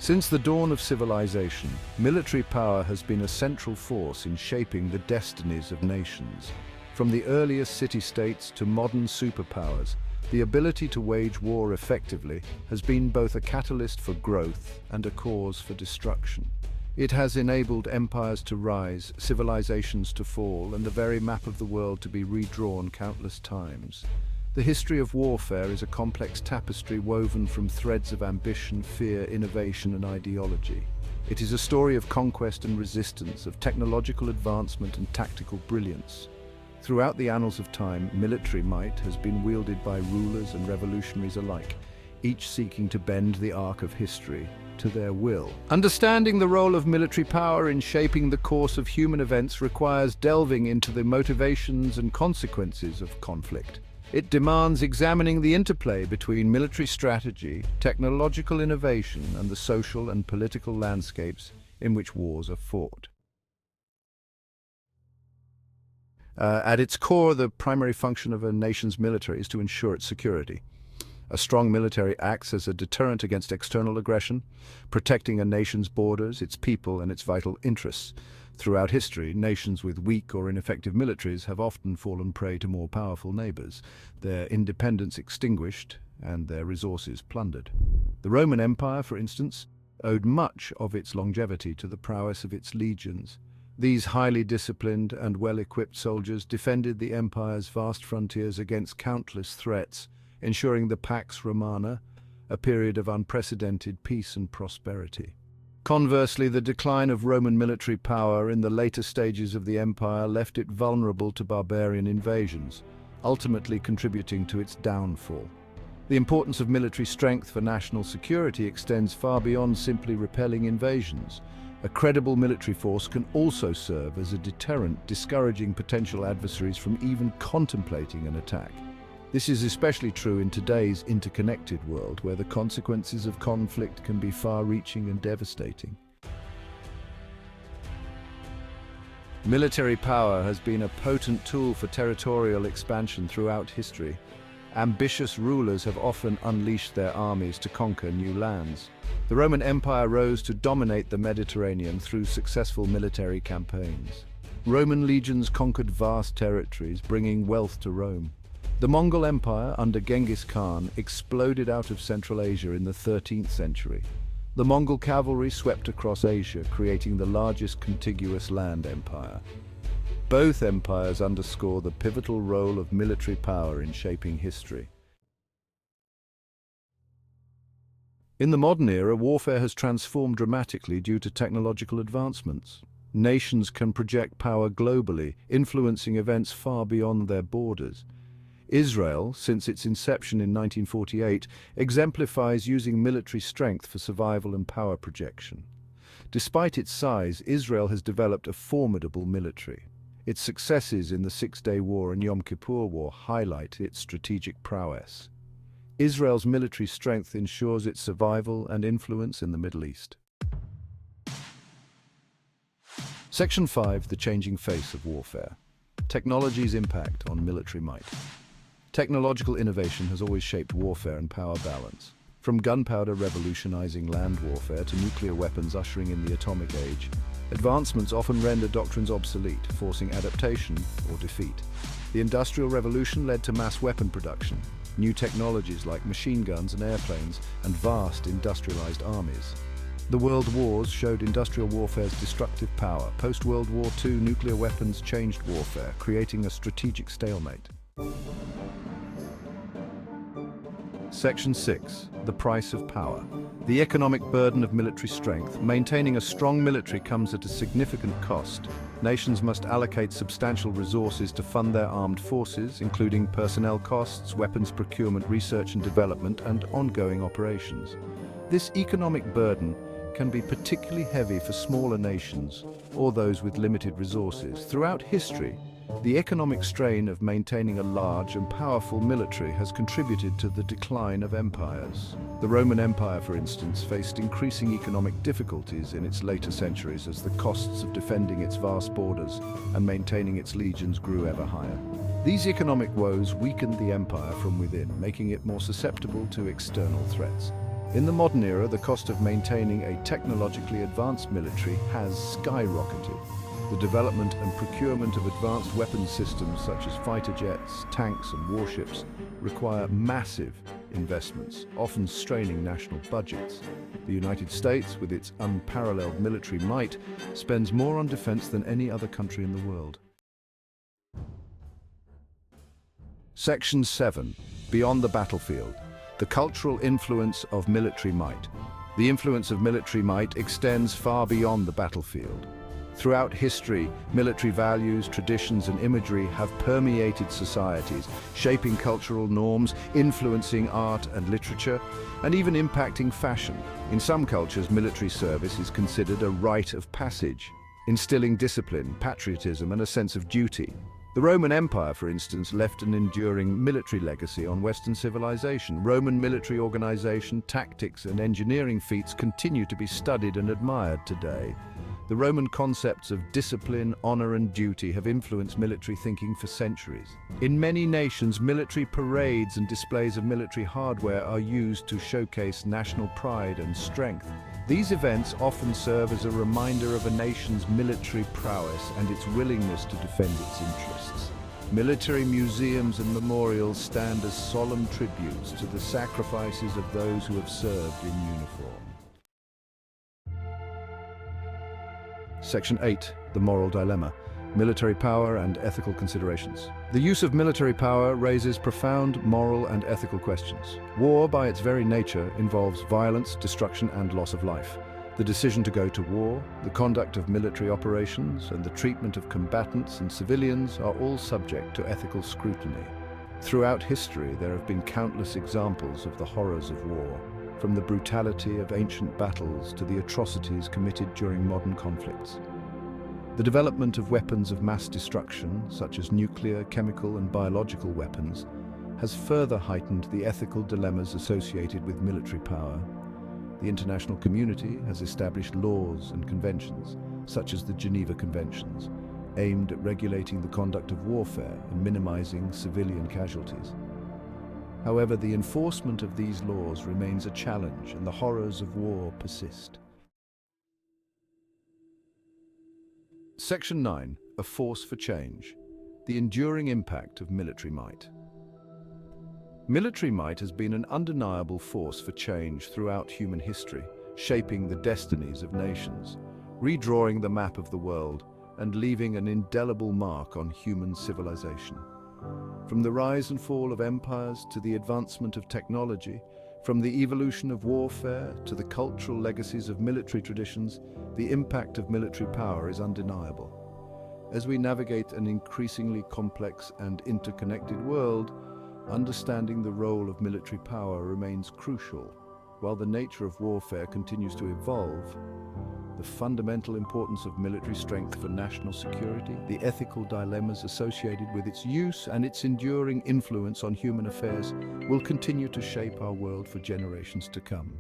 Since the dawn of civilization, military power has been a central force in shaping the destinies of nations. From the earliest city-states to modern superpowers, the ability to wage war effectively has been both a catalyst for growth and a cause for destruction. It has enabled empires to rise, civilizations to fall, and the very map of the world to be redrawn countless times. The history of warfare is a complex tapestry woven from threads of ambition, fear, innovation, and ideology. It is a story of conquest and resistance, of technological advancement and tactical brilliance. Throughout the annals of time, military might has been wielded by rulers and revolutionaries alike, each seeking to bend the arc of history to their will. Understanding the role of military power in shaping the course of human events requires delving into the motivations and consequences of conflict. It demands examining the interplay between military strategy, technological innovation, and the social and political landscapes in which wars are fought. At its core, the primary function of a nation's military is to ensure its security. A strong military acts as a deterrent against external aggression, protecting a nation's borders, its people, and its vital interests. Throughout history, nations with weak or ineffective militaries have often fallen prey to more powerful neighbors, their independence extinguished and their resources plundered. The Roman Empire, for instance, owed much of its longevity to the prowess of its legions. These highly disciplined and well-equipped soldiers defended the empire's vast frontiers against countless threats, ensuring the Pax Romana, a period of unprecedented peace and prosperity. Conversely, the decline of Roman military power in the later stages of the empire left it vulnerable to barbarian invasions, ultimately contributing to its downfall. The importance of military strength for national security extends far beyond simply repelling invasions. A credible military force can also serve as a deterrent, discouraging potential adversaries from even contemplating an attack. This is especially true in today's interconnected world, where the consequences of conflict can be far-reaching and devastating. Military power has been a potent tool for territorial expansion throughout history. Ambitious rulers have often unleashed their armies to conquer new lands. The Roman Empire rose to dominate the Mediterranean through successful military campaigns. Roman legions conquered vast territories, bringing wealth to Rome. The Mongol Empire, under Genghis Khan, exploded out of Central Asia in the 13th century. The Mongol cavalry swept across Asia, creating the largest contiguous land empire. Both empires underscore the pivotal role of military power in shaping history. In the modern era, warfare has transformed dramatically due to technological advancements. Nations can project power globally, influencing events far beyond their borders. Israel, since its inception in 1948, exemplifies using military strength for survival and power projection. Despite its size, Israel has developed a formidable military. Its successes in the Six-Day War and Yom Kippur War highlight its strategic prowess. Israel's military strength ensures its survival and influence in the Middle East. Section 5. The changing face of warfare. Technology's impact on military might. Technological innovation has always shaped warfare and power balance. From gunpowder revolutionizing land warfare to nuclear weapons ushering in the atomic age, advancements often render doctrines obsolete, forcing adaptation or defeat. The Industrial Revolution led to mass weapon production, new technologies like machine guns and airplanes, and vast industrialized armies. The World Wars showed industrial warfare's destructive power. Post-World War II, nuclear weapons changed warfare, creating a strategic stalemate. Section 6. The price of power. The economic burden of military strength. Maintaining a strong military comes at a significant cost. Nations must allocate substantial resources to fund their armed forces, including personnel costs, weapons procurement, research and development, and ongoing operations. This economic burden can be particularly heavy for smaller nations or those with limited resources. Throughout history, the economic strain of maintaining a large and powerful military has contributed to the decline of empires. The Roman Empire, for instance, faced increasing economic difficulties in its later centuries as the costs of defending its vast borders and maintaining its legions grew ever higher. These economic woes weakened the empire from within, making it more susceptible to external threats. In the modern era, the cost of maintaining a technologically advanced military has skyrocketed. The development and procurement of advanced weapons systems such as fighter jets, tanks and warships require massive investments, often straining national budgets. The United States, with its unparalleled military might, spends more on defense than any other country in the world. Section 7. Beyond the battlefield. The cultural influence of military might. The influence of military might extends far beyond the battlefield. Throughout history, military values, traditions and imagery have permeated societies, shaping cultural norms, influencing art and literature, and even impacting fashion. In some cultures, military service is considered a rite of passage, instilling discipline, patriotism and a sense of duty. The Roman Empire, for instance, left an enduring military legacy on Western civilization. Roman military organization, tactics and engineering feats continue to be studied and admired today. The Roman concepts of discipline, honor and duty have influenced military thinking for centuries. In many nations, military parades and displays of military hardware are used to showcase national pride and strength. These events often serve as a reminder of a nation's military prowess and its willingness to defend its interests. Military museums and memorials stand as solemn tributes to the sacrifices of those who have served in uniform. Section 8. The moral dilemma. Military power and ethical considerations. The use of military power raises profound moral and ethical questions. War, by its very nature, involves violence, destruction and loss of life. The decision to go to war, the conduct of military operations, and the treatment of combatants and civilians are all subject to ethical scrutiny. Throughout history, there have been countless examples of the horrors of war, from the brutality of ancient battles to the atrocities committed during modern conflicts. The development of weapons of mass destruction, such as nuclear, chemical and biological weapons, has further heightened the ethical dilemmas associated with military power. The international community has established laws and conventions, such as the Geneva Conventions, aimed at regulating the conduct of warfare and minimizing civilian casualties. However, the enforcement of these laws remains a challenge and the horrors of war persist. Section 9. A force for change. The enduring impact of military might. Military might has been an undeniable force for change throughout human history, shaping the destinies of nations, redrawing the map of the world, and leaving an indelible mark on human civilization. From the rise and fall of empires to the advancement of technology, from the evolution of warfare to the cultural legacies of military traditions, the impact of military power is undeniable. As we navigate an increasingly complex and interconnected world, understanding the role of military power remains crucial. While the nature of warfare continues to evolve, the fundamental importance of military strength for national security, the ethical dilemmas associated with its use, and its enduring influence on human affairs will continue to shape our world for generations to come.